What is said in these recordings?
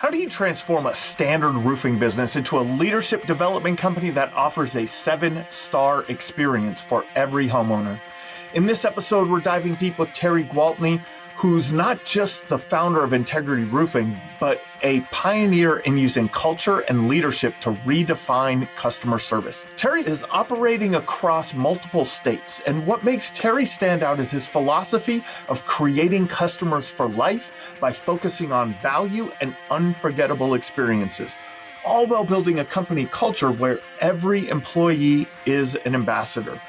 How do you transform a standard roofing business into a leadership development company that offers a 7-star experience for every homeowner? In this episode, we're diving deep with Terry Gwaltney, who's not just the founder of Integrity Roofing, but a pioneer in using culture and leadership to redefine customer service. Terry is operating across multiple states, and what makes Terry stand out is his philosophy of creating customers for life by focusing on value and unforgettable experiences, all while building a company culture where every employee is an ambassador.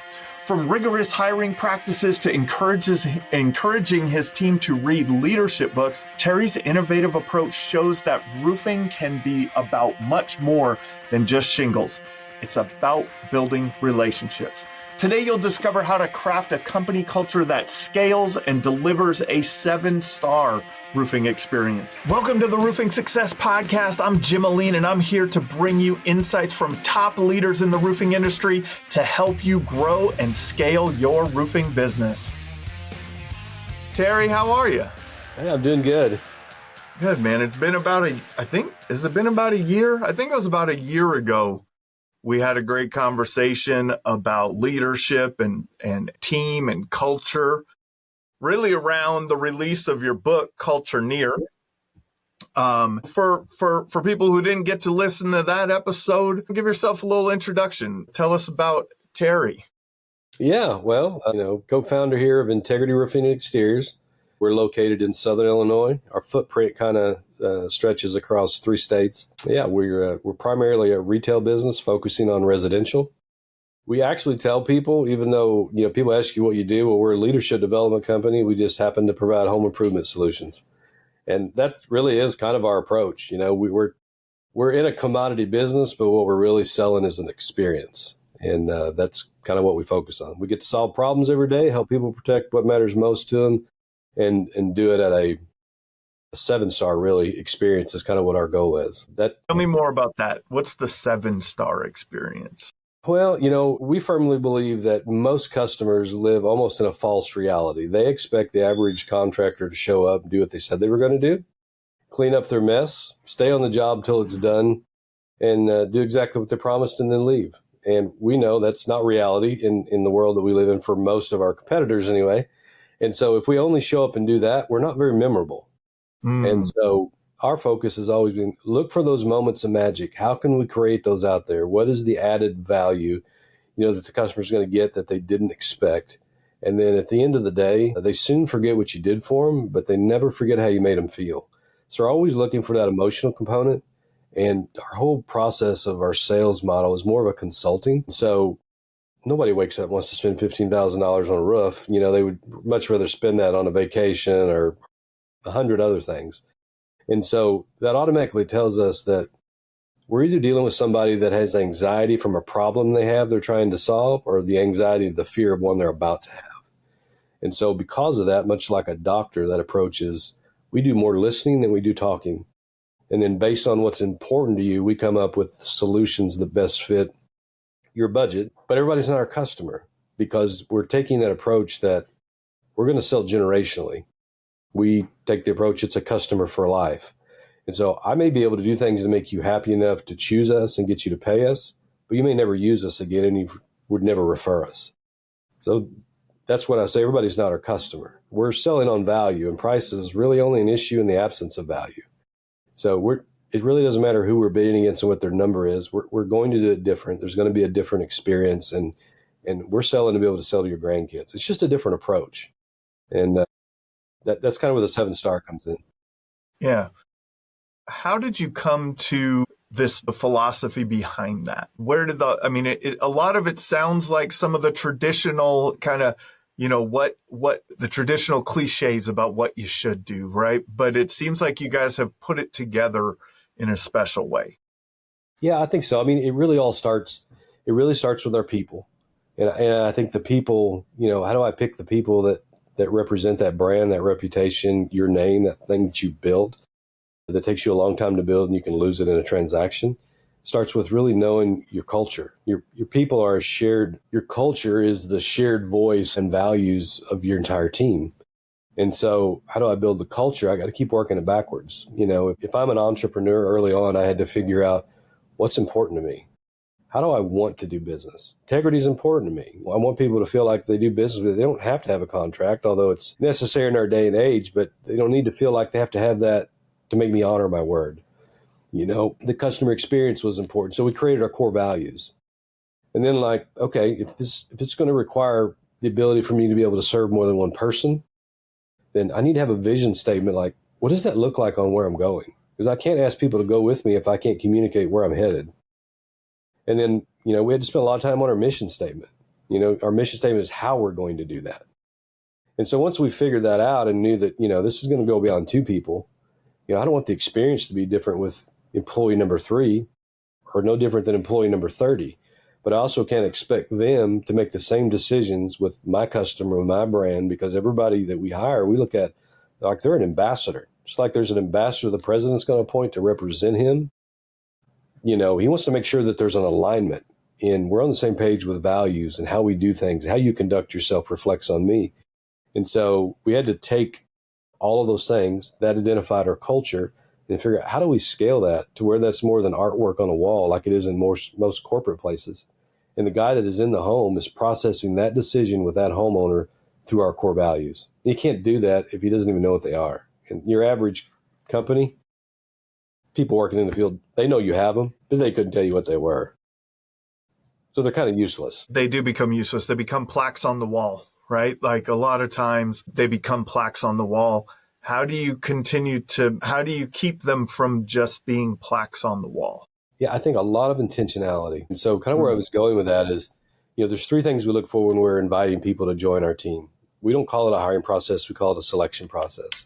From rigorous hiring practices to encouraging his team to read leadership books, Terry's innovative approach shows that roofing can be about much more than just shingles. It's about building relationships. Today, you'll discover how to craft a company culture that scales and delivers a 7-star roofing experience. Welcome to the Roofing Success Podcast. I'm Jim Aline, and I'm here to bring you insights from top leaders in the roofing industry to help you grow and scale your roofing business. Terry, how are you? Hey, I'm doing good. Good, man. It's been about has it been about a year? I think it was about a year ago. We had a great conversation about leadership and team and culture, really around the release of your book, Culture Near. For people who didn't get to listen to that episode, give yourself a little introduction. Tell us about Terry. Yeah, well, co-founder here of Integrity Roofing and Exteriors. We're located in Southern Illinois. Our footprint kind of stretches across 3 states. Yeah, we're primarily a retail business focusing on residential. We actually tell people, even though people ask you what you do, well, we're a leadership development company. We just happen to provide home improvement solutions, and that really is kind of our approach. We're in a commodity business, but what we're really selling is an experience, and that's kind of what we focus on. We get to solve problems every day, help people protect what matters most to them. And do it at a 7-star really experience is kind of what our goal is. Tell me more about that. What's the 7-star experience? Well, we firmly believe that most customers live almost in a false reality. They expect the average contractor to show up and do what they said they were going to do, clean up their mess, stay on the job till it's done, and do exactly what they promised and then leave. And we know that's not reality in the world that we live in for most of our competitors anyway. And so if we only show up and do that, we're not very memorable. And so our focus has always been look for those moments of magic. How can we create those out there? What is the added value, that the customer's going to get that they didn't expect? And then at the end of the day, they soon forget what you did for them, but they never forget how you made them feel. So we're always looking for that emotional component. And our whole process of our sales model is more of a consulting. So nobody wakes up and wants to spend $15,000 on a roof. They would much rather spend that on a vacation or 100 other things. And so that automatically tells us that we're either dealing with somebody that has anxiety from a problem they're trying to solve, or the anxiety of the fear of one they're about to have. And so because of that, much like a doctor, that approach is we do more listening than we do talking. And then based on what's important to you, we come up with solutions that best fit your budget, but everybody's not our customer because we're taking that approach that we're going to sell generationally. We take the approach, it's a customer for life. And so I may be able to do things to make you happy enough to choose us and get you to pay us, but you may never use us again and you would never refer us. So that's when I say everybody's not our customer. We're selling on value, and price is really only an issue in the absence of value. So it really doesn't matter who we're bidding against and what their number is. We're going to do it different. There's going to be a different experience, and we're selling to be able to sell to your grandkids. It's just a different approach, and that's kind of where the 7-star comes in. Yeah. How did you come to this philosophy behind that? Where did a lot of it sounds like some of the traditional kind of, what the traditional cliches about what you should do, right? But it seems like you guys have put it together in a special way. Yeah, I think so. It really starts with our people. And I think the people, how do I pick the people that represent that brand, that reputation, your name, that thing that you built that takes you a long time to build and you can lose it in a transaction? Starts with really knowing your culture. Your people are your culture is the shared voice and values of your entire team. And so how do I build the culture? I got to keep working it backwards. If I'm an entrepreneur early on, I had to figure out what's important to me. How do I want to do business? Integrity is important to me. I want people to feel like they do business with. They don't have to have a contract, although it's necessary in our day and age, but they don't need to feel like they have to have that to make me honor my word. The customer experience was important. So we created our core values. And then okay, if it's going to require the ability for me to be able to serve more than one person, then I need to have a vision statement. Like, what does that look like on where I'm going? Because I can't ask people to go with me if I can't communicate where I'm headed. And then, we had to spend a lot of time on our mission statement. Our mission statement is how we're going to do that. And so once we figured that out and knew that, this is going to go beyond two people, I don't want the experience to be different with employee number 3 or no different than employee number 30. But I also can't expect them to make the same decisions with my customer, with my brand, because everybody that we hire, we look at like they're an ambassador. Just like there's an ambassador the president's going to appoint to represent him. He wants to make sure that there's an alignment and we're on the same page with values and how we do things. How you conduct yourself reflects on me. And so we had to take all of those things that identified our culture and figure out how do we scale that to where that's more than artwork on a wall like it is in most corporate places. And the guy that is in the home is processing that decision with that homeowner through our core values. And he can't do that if he doesn't even know what they are. And your average company, people working in the field, they know you have them, but they couldn't tell you what they were. So they're kind of useless. They do become useless. They become plaques on the wall, right? Like a lot of times they become plaques on the wall. How do you keep them from just being plaques on the wall? Yeah, I think a lot of intentionality. And so kind of where I was going with that is, there's 3 things we look for when we're inviting people to join our team. We don't call it a hiring process. We call it a selection process.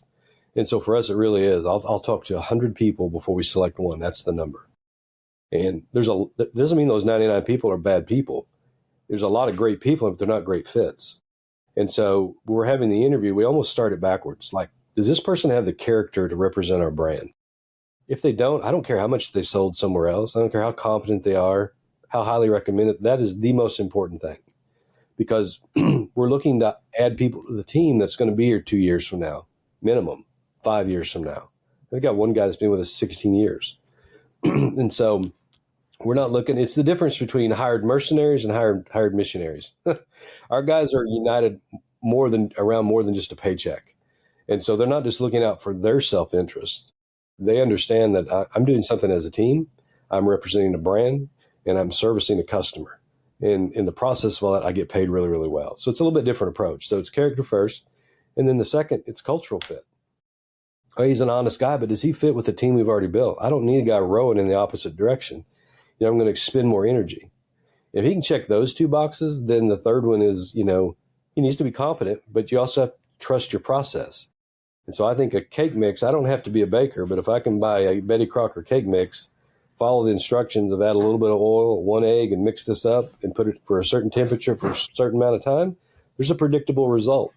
And so for us, it really is. I'll talk to 100 people before we select one. That's the number. And that doesn't mean those 99 people are bad people. There's a lot of great people, but they're not great fits. And so when we're having the interview, we almost start it backwards. Like, does this person have the character to represent our brand? If they don't, I don't care how much they sold somewhere else. I don't care how competent they are, how highly recommended. That is the most important thing. Because we're looking to add people to the team that's going to be here 2 years from now, minimum, 5 years from now. We've got one guy that's been with us 16 years. And so we're not looking, it's the difference between hired mercenaries and hired missionaries. Our guys are united around more than just a paycheck. And so they're not just looking out for their self-interest. They understand that I'm doing something as a team, I'm representing a brand, and I'm servicing a customer. And in the process of all that, I get paid really, really well. So it's a little bit different approach. So it's character first. And then the second, it's cultural fit. Oh, he's an honest guy, but does he fit with the team we've already built? I don't need a guy rowing in the opposite direction. I'm going to expend more energy. If he can check those 2 boxes, then the third one is, he needs to be competent, but you also have to trust your process. And so I think a cake mix, I don't have to be a baker, but if I can buy a Betty Crocker cake mix, follow the instructions of add a little bit of oil, 1 egg, and mix this up and put it for a certain temperature for a certain amount of time, there's a predictable result.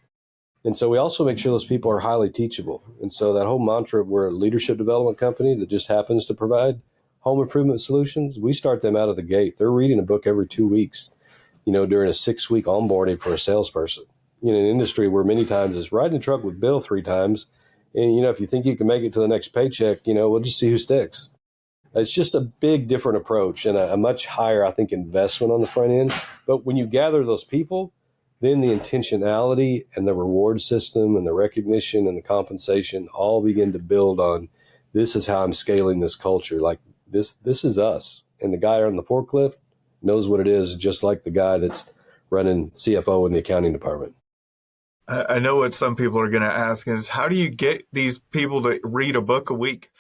And so we also make sure those people are highly teachable. And so that whole mantra, we're a leadership development company that just happens to provide home improvement solutions, we start them out of the gate. They're reading a book every 2 weeks, during a 6-week onboarding for a salesperson. In an industry where many times is riding the truck with Bill 3 times. And, if you think you can make it to the next paycheck, we'll just see who sticks. It's just a big different approach and a much higher, I think, investment on the front end. But when you gather those people, then the intentionality and the reward system and the recognition and the compensation all begin to build on, this is how I'm scaling this culture. Like this is us. And the guy on the forklift knows what it is, just like the guy that's running CFO in the accounting department. I know what some people are going to ask is, how do you get these people to read a book a week?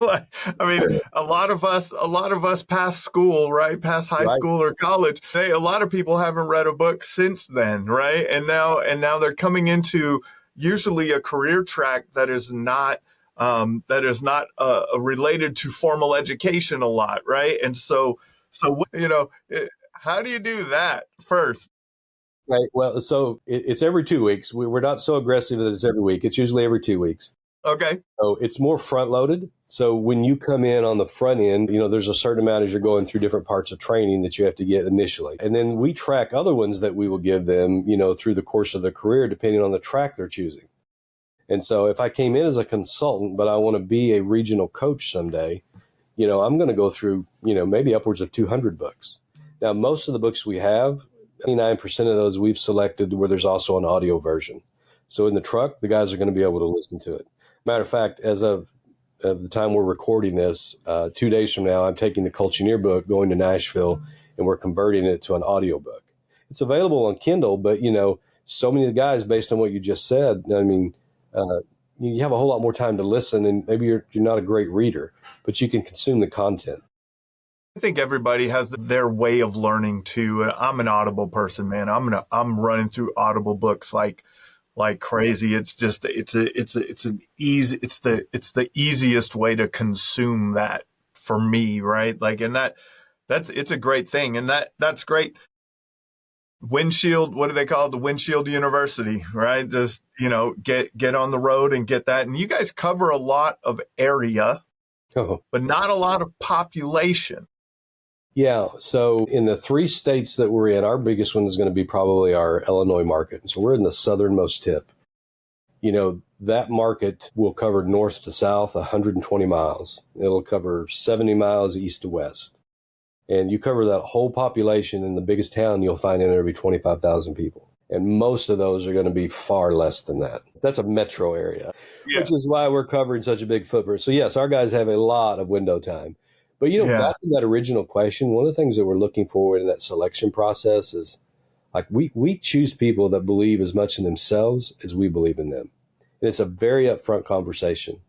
I mean, a lot of us past school, right? Past high school or college. A lot of people haven't read a book since then, right? And now they're coming into usually a career track that is not related to formal education a lot, right? And so how do you do that first? Right. Well, so it's every 2 weeks. We're not so aggressive that it's every week. It's usually every 2 weeks. Okay. So it's more front loaded. So when you come in on the front end, there's a certain amount as you're going through different parts of training that you have to get initially. And then we track other ones that we will give them, through the course of their career, depending on the track they're choosing. And so if I came in as a consultant, but I want to be a regional coach someday, I'm going to go through, maybe upwards of 200 books. Now, most of the books we have, 99% of those we've selected where there's also an audio version. So in the truck, the guys are going to be able to listen to it. Matter of fact, as of the time we're recording this, 2 days from now, I'm taking the Colchineer book, going to Nashville, and we're converting it to an audio book. It's available on Kindle, but, so many of the guys, based on what you just said, you have a whole lot more time to listen, and maybe you're not a great reader, but you can consume the content. I think everybody has their way of learning too. I'm an Audible person, man. I'm running through Audible books like crazy. It's the easiest way to consume that for me, right? Like, and it's a great thing, and that's great. Windshield, what do they call it? The Windshield University, right? Just, get on the road and get that. And you guys cover a lot of area, but not a lot of population. Yeah. So in the 3 states that we're in, our biggest one is going to be probably our Illinois market. So we're in the southernmost tip. That market will cover north to south 120 miles. It'll cover 70 miles east to west. And you cover that whole population in the biggest town, you'll find in there will be 25,000 people. And most of those are going to be far less than that. That's a metro area, which is why we're covering such a big footprint. So yes, our guys have a lot of window time. But, back to that original question, one of the things that we're looking for in that selection process is like we choose people that believe as much in themselves as we believe in them. And it's a very upfront conversation.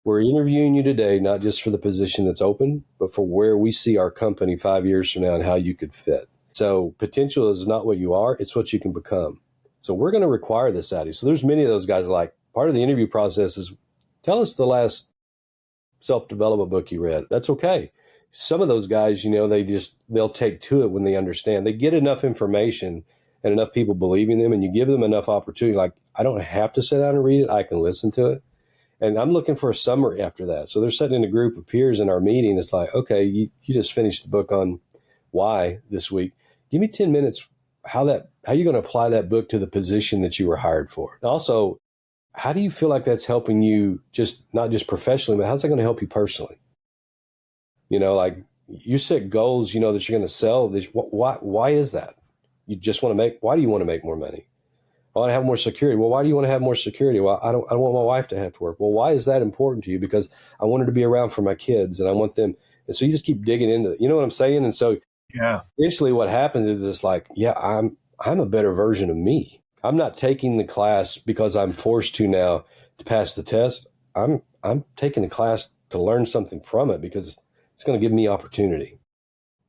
We're interviewing you today, not just for the position that's open, but for where we see our company 5 years from now and how you could fit. So potential is not what you are, it's what you can become. So we're going to require this out of you. So there's many of those guys, like part of the interview process is tell us the last self-development book you read. That's okay. Some of those guys, they'll take to it when they understand. They get enough information and enough people believing them, and you give them enough opportunity. Like, I don't have to sit down and read it. I can listen to it. And I'm looking for a summary after that. So they're sitting in a group of peers in our meeting. It's like, okay, you just finished the book on why this week. Give me 10 minutes. How are you going to apply that book to the position that you were hired for? Also, how do you feel like that's helping you not just professionally, but how's that going to help you personally? Like you set goals, that you're going to sell. Why is that? Why do you want to make more money? I want to have more security. Well, why do you want to have more security? Well, I don't want my wife to have to work. Well, why is that important to you? Because I want her to be around for my kids and I want them. And so you just keep digging into it. You know what I'm saying? And so eventually what happens is it's like, I'm a better version of me. I'm not taking the class because I'm forced to now to pass the test. I'm taking the class to learn something from it because it's going to give me opportunity.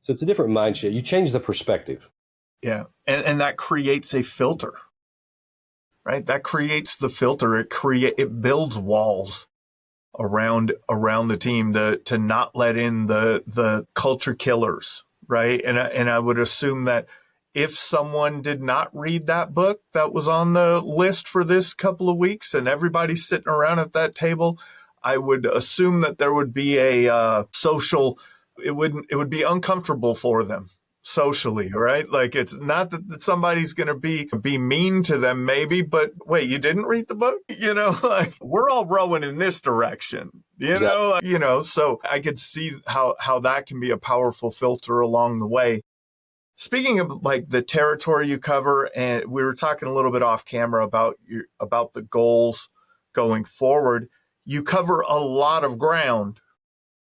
So it's a different mindset. You change the perspective. Yeah. And that creates a filter, right? That creates the filter. It builds walls around the team to not let in the culture killers, right? And I would assume that if someone did not read that book that was on the list for this couple of weeks and everybody's sitting around at that table, I would assume that there would be a social, it would be uncomfortable for them socially, right? Like, it's not that somebody's going to be mean to them maybe, but wait, you didn't read the book? Like, we're all rowing in this direction, so I could see how that can be a powerful filter along the way. Speaking of like the territory you cover, and we were talking a little bit off camera about the goals going forward, you cover a lot of ground,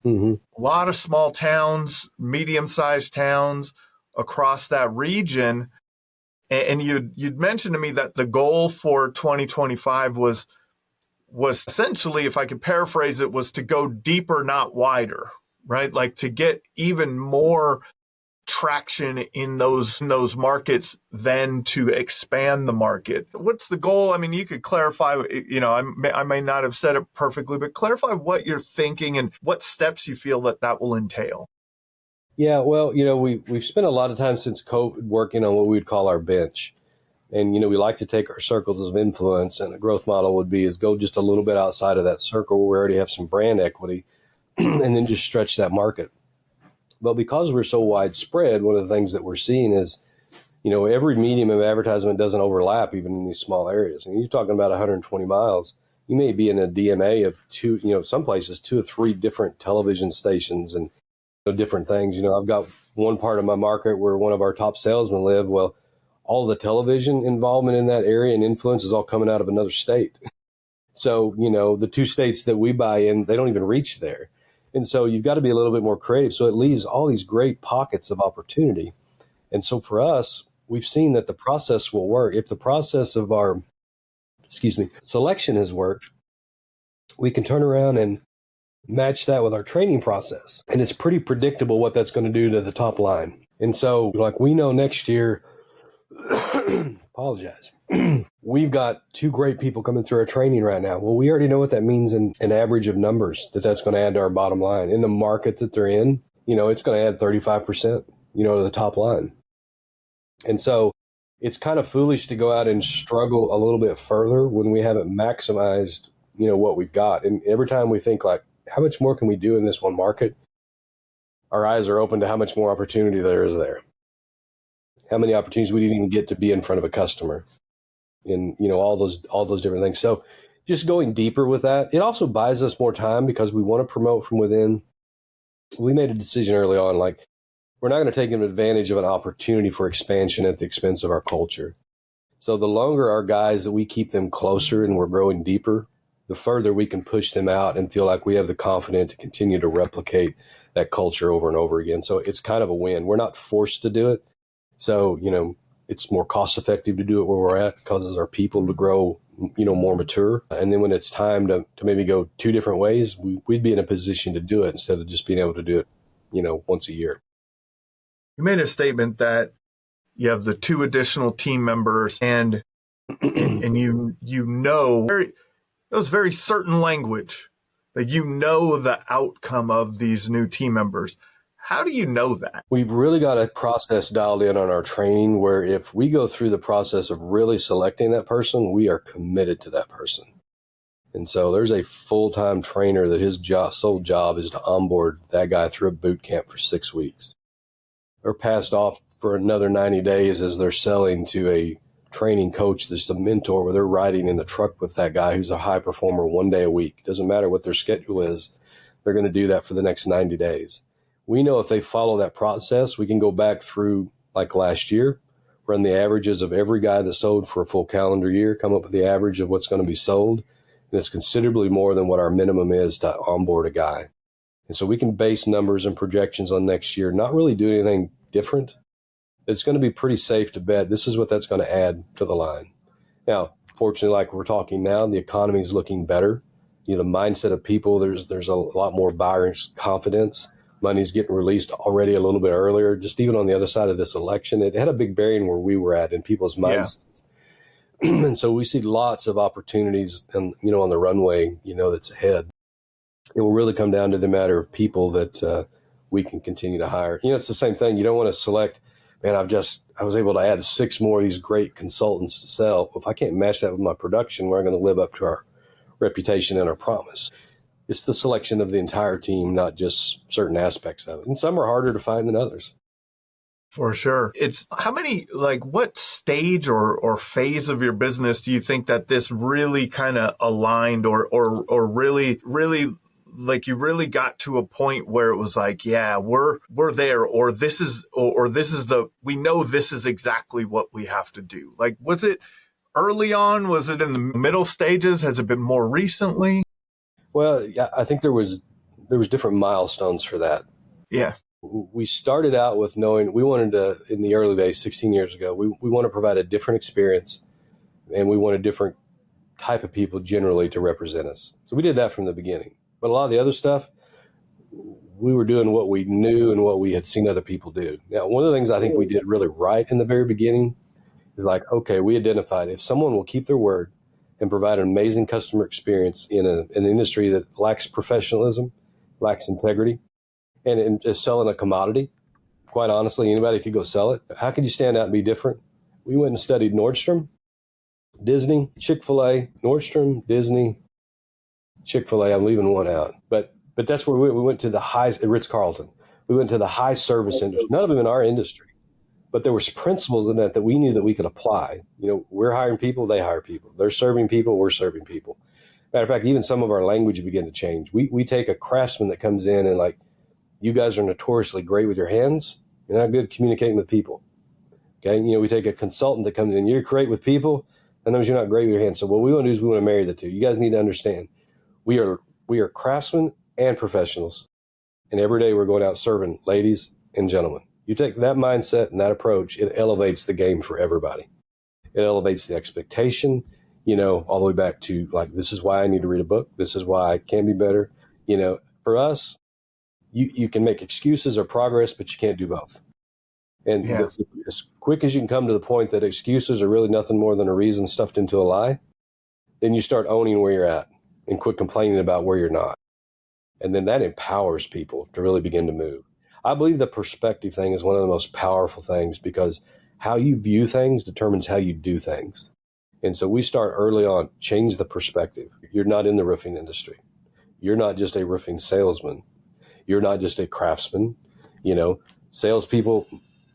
a lot of small towns, medium-sized towns across that region. And you'd mentioned to me that the goal for 2025 was essentially, if I could paraphrase it, was to go deeper, not wider, right? Like to get even more traction in those markets than to expand the market. What's the goal? I mean, you could clarify, I may not have said it perfectly, but clarify what you're thinking and what steps you feel that will entail. Yeah, well, we've spent a lot of time since COVID working on what we would call our bench. And, we like to take our circles of influence, and a growth model would be is go just a little bit outside of that circle where we already have some brand equity and then just stretch that market. But because we're so widespread, one of the things that we're seeing is, every medium of advertisement doesn't overlap even in these small areas. I mean, you're talking about 120 miles. You may be in a DMA of two, some places 2 or 3 different television stations and different things. I've got one part of my market where one of our top salesmen live. Well, all the television involvement in that area and influence is all coming out of another state. So, the 2 states that we buy in, they don't even reach there. And so you've got to be a little bit more creative. So it leaves all these great pockets of opportunity. And so for us, we've seen that the process will work. If the process of our, selection has worked, we can turn around and match that with our training process. And it's pretty predictable what that's going to do to the top line. And so like we know next year, apologize. We've got 2 great people coming through our training right now. Well, we already know what that means in an average of numbers that's going to add to our bottom line. In the market that they're in, it's going to add 35%, to the top line. And so it's kind of foolish to go out and struggle a little bit further when we haven't maximized, what we've got. And every time we think like, how much more can we do in this one market? Our eyes are open to how much more opportunity there is there. How many opportunities we didn't even get to be in front of a customer, and all those different things. So just going deeper with that, it also buys us more time because we want to promote from within. We made a decision early on, like we're not going to take advantage of an opportunity for expansion at the expense of our culture. So the longer our guys that we keep them closer and we're growing deeper, the further we can push them out and feel like we have the confidence to continue to replicate that culture over and over again. So it's kind of a win. We're not forced to do it. So, it's more cost effective to do it where we're at. It causes our people to grow, more mature. And then when it's time to maybe go 2 different ways, we'd be in a position to do it instead of just being able to do it, once a year. You made a statement that you have the 2 additional team members and that was very certain language that the outcome of these new team members. How do you know that? We've really got a process dialed in on our training where if we go through the process of really selecting that person, we are committed to that person. And so there's a full-time trainer that his sole job is to onboard that guy through a boot camp for 6 weeks. They're passed off for another 90 days as they're selling to a training coach that's a mentor where they're riding in the truck with that guy who's a high performer 1 day a week. Doesn't matter what their schedule is. They're going to do that for the next 90 days. We know if they follow that process, we can go back through like last year, run the averages of every guy that sold for a full calendar year, come up with the average of what's going to be sold. And it's considerably more than what our minimum is to onboard a guy. And so we can base numbers and projections on next year, not really do anything different. It's going to be pretty safe to bet this is what that's going to add to the line. Now, fortunately, like we're talking now, the economy is looking better. The mindset of people, there's a lot more buyer's confidence. Money's getting released already a little bit earlier. Just even on the other side of this election, it had a big bearing where we were at in people's mindsets. Yeah. And so we see lots of opportunities and, on the runway, that's ahead. It will really come down to the matter of people that we can continue to hire. It's the same thing. You don't want to select, man, I was able to add 6 more of these great consultants to sell. If I can't match that with my production, we're going to live up to our reputation and our promise. It's the selection of the entire team, not just certain aspects of it. And some are harder to find than others. For sure. It's how many, what stage or phase of your business do you think that this really kind of aligned or really, you really got to a point where it was like, yeah, we're there, or this is we know this is exactly what we have to do. Was it early on? Was it in the middle stages? Has it been more recently? Well, I think there was different milestones for that. Yeah. We started out with knowing we wanted to, in the early days, 16 years ago, we want to provide a different experience, and we want a different type of people generally to represent us. So we did that from the beginning. But a lot of the other stuff, we were doing what we knew and what we had seen other people do. Now, one of the things I think we did really right in the very beginning is okay, we identified if someone will keep their word and provide an amazing customer experience in an industry that lacks professionalism, lacks integrity, and is selling a commodity. Quite honestly, anybody could go sell it. How could you stand out and be different? we went and studied Nordstrom, Disney, Chick-fil-A, Nordstrom, Disney, Chick-fil-A. I'm leaving one out, but that's where we went to the high, Ritz-Carlton. We went to the high service industry, none of them in our industry, but there was principles in that we knew that we could apply. We're hiring people, they hire people. They're serving people, we're serving people. Matter of fact, even some of our language began to change. We take a craftsman that comes in and like, you guys are notoriously great with your hands. You're not good at communicating with people. Okay. We take a consultant that comes in, you're great with people. That knows you're not great with your hands. So what we want to do is we want to marry the two. You guys need to understand we are craftsmen and professionals. And every day we're going out serving ladies and gentlemen. You take that mindset and that approach, it elevates the game for everybody. It elevates the expectation, all the way back to like, this is why I need to read a book. This is why I can be better. For us, you can make excuses or progress, but you can't do both. And as quick as you can come to the point that excuses are really nothing more than a reason stuffed into a lie, then you start owning where you're at and quit complaining about where you're not. And then that empowers people to really begin to move. I believe the perspective thing is one of the most powerful things because how you view things determines how you do things. And so we start early on, change the perspective. You're not in the roofing industry. You're not just a roofing salesman. You're not just a craftsman. Salespeople,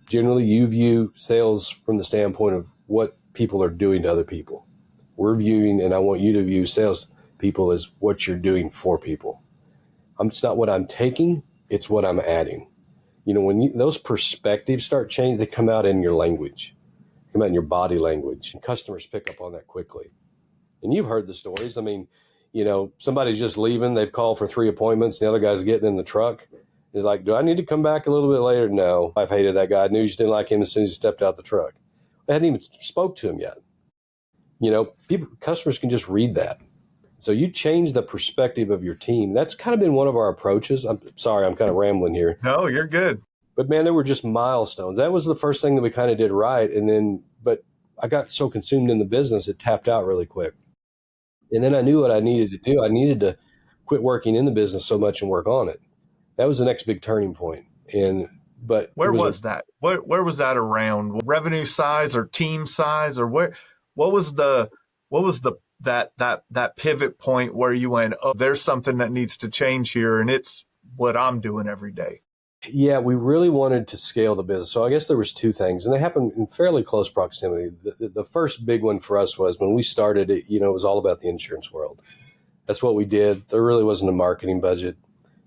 generally you view sales from the standpoint of what people are doing to other people. We're viewing, and I want you to view salespeople as what you're doing for people. It's not what I'm taking, it's what I'm adding. When those perspectives start changing, they come out in your language, come out in your body language. And customers pick up on that quickly. And you've heard the stories. I mean, somebody's just leaving. They've called for 3 appointments. The other guy's getting in the truck. He's like, do I need to come back a little bit later? No. I've hated that guy. I knew you just didn't like him as soon as he stepped out the truck. I hadn't even spoke to him yet. Customers can just read that. So you change the perspective of your team. That's kind of been one of our approaches. I'm sorry, I'm kind of rambling here. No, you're good. But man, there were just milestones. That was the first thing that we kind of did right. But I got so consumed in the business, it tapped out really quick. And then I knew what I needed to do. I needed to quit working in the business so much and work on it. That was the next big turning point. But where was that? Where was that around? Revenue size or team size or what was that pivot point where you went, oh, there's something that needs to change here, and it's what I'm doing every day? Yeah, we really wanted to scale the business. So I guess there was two things, and they happened in fairly close proximity. The first big one for us was when we started it, it was all about the insurance world. That's what we did. There really wasn't a marketing budget.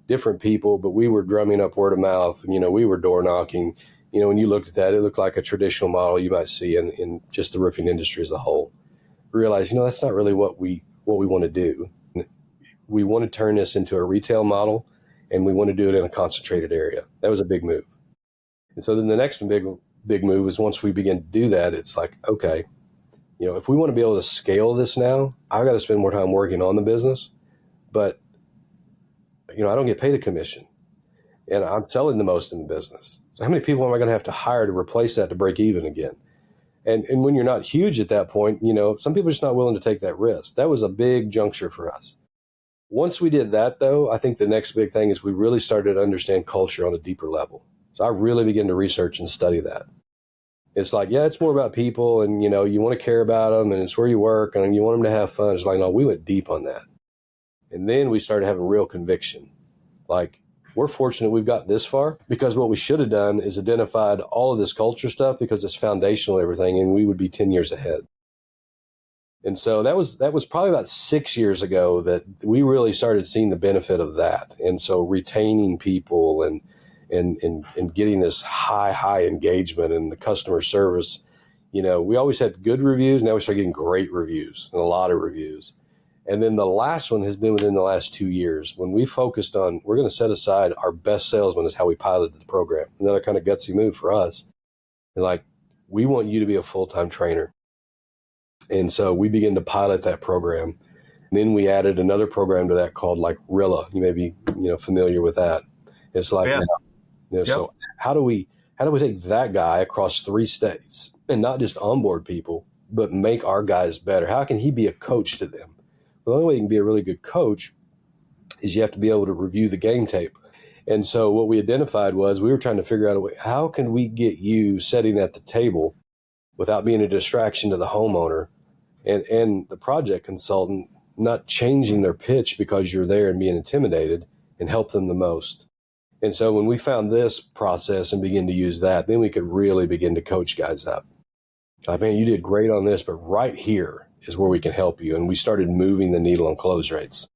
Different people, but we were drumming up word of mouth. We were door knocking. When you looked at that, it looked like a traditional model you might see in just the roofing industry as a whole. We realized, that's not really what we want to do. We want to turn this into a retail model, and we want to do it in a concentrated area. That was a big move. And so then the next big move is once we begin to do that, it's like, okay, if we want to be able to scale this now, I've got to spend more time working on the business, but I don't get paid a commission, and I'm selling the most in the business. So how many people am I going to have to hire to replace that to break even again? And when you're not huge at that point, some people are just not willing to take that risk. That was a big juncture for us. Once we did that, though, I think the next big thing is we really started to understand culture on a deeper level. So I really began to research and study that. It's like, yeah, it's more about people, and, you want to care about them, and it's where you work, and you want them to have fun. It's like, no, we went deep on that. And then we started having real conviction. Like, we're fortunate we've got this far, because what we should have done is identified all of this culture stuff, because it's foundational to everything, and we would be 10 years ahead. And so that was probably about 6 years ago that we really started seeing the benefit of that. And so retaining people and getting this high engagement and the customer service, we always had good reviews. Now we start getting great reviews and a lot of reviews. And then the last one has been within the last 2 years when we focused on, we're going to set aside our best salesman is how we piloted the program. Another kind of gutsy move for us. And like, we want you to be a full-time trainer. And so we began to pilot that program. And then we added another program to that called like RILA. You may be, familiar with that. It's like, So how do we take that guy across 3 states and not just onboard people, but make our guys better? How can he be a coach to them? The only way you can be a really good coach is you have to be able to review the game tape. And so what we identified was we were trying to figure out a way, how can we get you sitting at the table without being a distraction to the homeowner and the project consultant, not changing their pitch because you're there and being intimidated, and help them the most. And so when we found this process and begin to use that, then we could really begin to coach guys up. I mean, you did great on this, but right here is where we can help you. And we started moving the needle on close rates.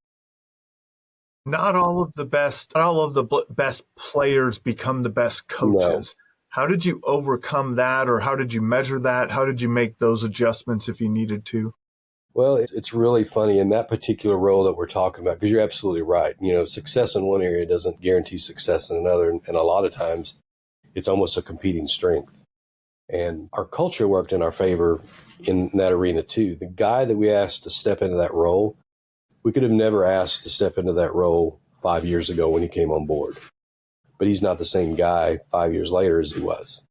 Not all of the best players become the best coaches. No. How did you overcome that, or how did you measure that? How did you make those adjustments if you needed to? Well, it's really funny in that particular role that we're talking about, because you're absolutely right. You know, success in one area doesn't guarantee success in another. And a lot of times it's almost a competing strength. And our culture worked in our favor in that arena too. The guy that we asked to step into that role, we could have never asked to step into that role 5 years ago when he came on board. But he's not the same guy 5 years later as he was.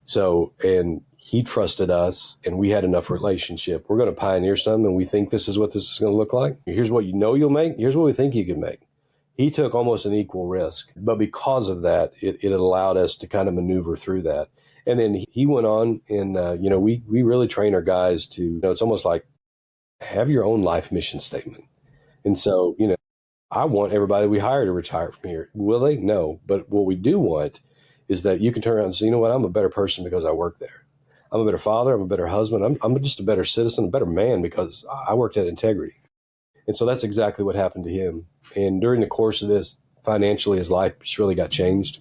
So, and he trusted us, and we had enough relationship. We're going to pioneer something, and we think this is what this is going to look like. Here's what you know you'll make. Here's what we think you can make. He took almost an equal risk. But because of that, it allowed us to kind of maneuver through that. And then he went on, and, we really train our guys to, it's almost like have your own life mission statement. And so, I want everybody we hire to retire from here. Will they? No. But what we do want is that you can turn around and say, you know what, I'm a better person because I work there. I'm a better father. I'm a better husband. I'm just a better citizen, a better man because I worked at integrity. And so that's exactly what happened to him. And during the course of this, financially, his life just really got changed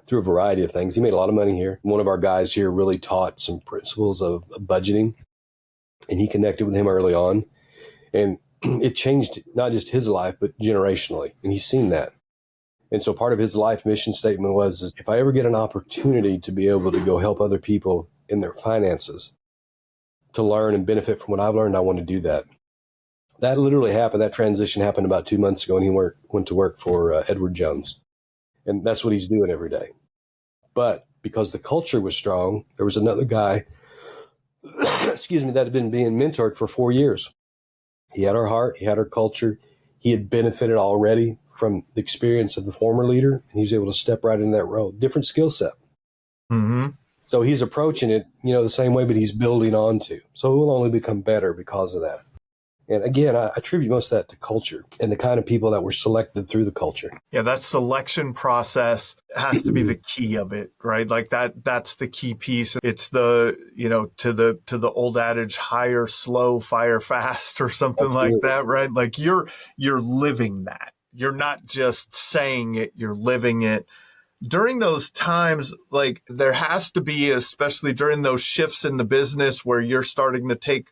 through a variety of things. He made a lot of money here. One of our guys here really taught some principles of budgeting, and he connected with him early on. And it changed not just his life, but generationally. And he's seen that. And so part of his life mission statement was, if I ever get an opportunity to be able to go help other people in their finances, to learn and benefit from what I've learned, I want to do that. That literally happened. That transition happened about 2 months ago, and he went to work for Edward Jones. And that's what he's doing every day. But because the culture was strong, there was another guy, that had been being mentored for 4 years. He had our heart. He had our culture. He had benefited already from the experience of the former leader, and he was able to step right into that role. Different skill set. Mm-hmm. So he's approaching it, the same way, but he's building on to. So it will only become better because of that. And again, I attribute most of that to culture and the kind of people that were selected through the culture. Yeah, that selection process has to be the key of it, right? Like that's the key piece. It's the, to the old adage, hire slow, fire fast, or something like that, right? Like you're living that. You're not just saying it, you're living it. During those times, like there has to be, especially during those shifts in the business where you're starting to take,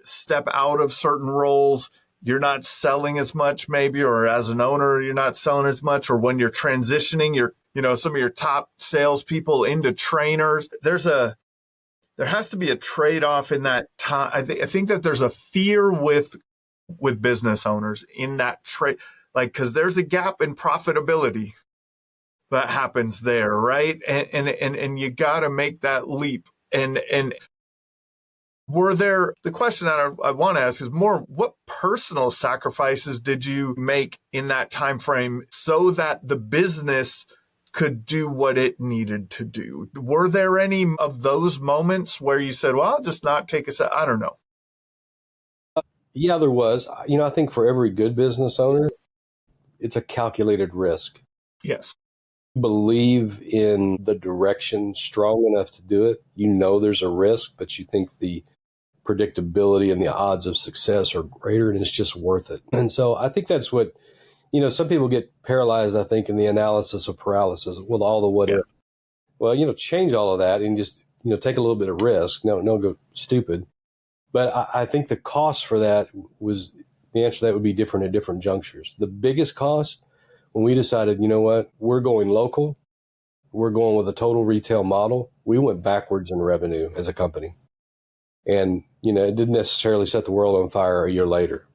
step out of certain roles, you're not selling as much maybe, or as an owner, you're not selling as much, or when you're transitioning some of your top salespeople into trainers, there has to be a trade-off in that time. I think that there's a fear with business owners in that trade, like, cause there's a gap in profitability that happens there, right? And you got to make that leap. And the question that I want to ask is more, what personal sacrifices did you make in that time frame so that the business could do what it needed to do? Were there any of those moments where you said, well, I'll just not take I don't know. Yeah, there was. I think for every good business owner, it's a calculated risk. Yes. Believe in the direction strong enough to do it. There's a risk, but you think the predictability and the odds of success are greater, and it's just worth it. And so I think that's what, some people get paralyzed, I think, in the analysis of paralysis with all the what if. Well, change all of that and just, take a little bit of risk. No, go stupid. But I think the cost for that was, the answer to that would be different at different junctures. The biggest cost, when we decided, we're going local, we're going with a total retail model, we went backwards in revenue as a company. And, it didn't necessarily set the world on fire a year later.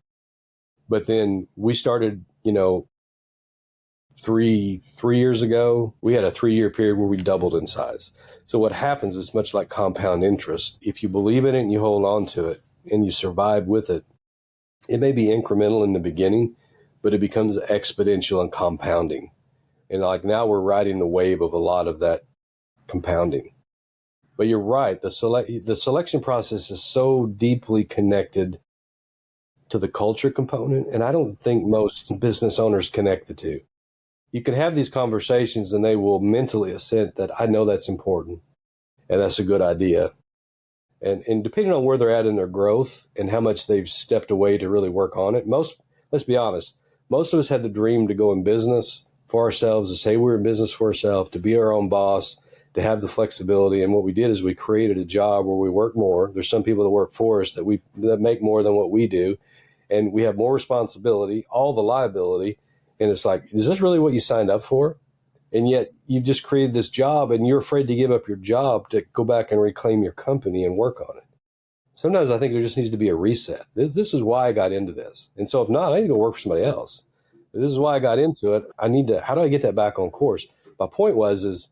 But then we started, 3 years ago, we had a 3-year period where we doubled in size. So what happens is much like compound interest. If you believe in it and you hold on to it and you survive with it, it may be incremental in the beginning, but it becomes exponential and compounding. And like now we're riding the wave of a lot of that compounding. But you're right. The selection process is so deeply connected to the culture component. And I don't think most business owners connect the two. You can have these conversations and they will mentally assent that I know that's important and that's a good idea. And depending on where they're at in their growth and how much they've stepped away to really work on it, let's be honest, most of us had the dream to go in business for ourselves, to say we're in business for ourselves, to be our own boss, to have the flexibility. And what we did is we created a job where we work more. There's some people that work for us that make more than what we do. And we have more responsibility, all the liability. And it's like, is this really what you signed up for? And yet you've just created this job and you're afraid to give up your job to go back and reclaim your company and work on it. Sometimes I think there just needs to be a reset. This is why I got into this. And so if not, I need to go work for somebody else. If this is why I got into it. How do I get that back on course? My point is,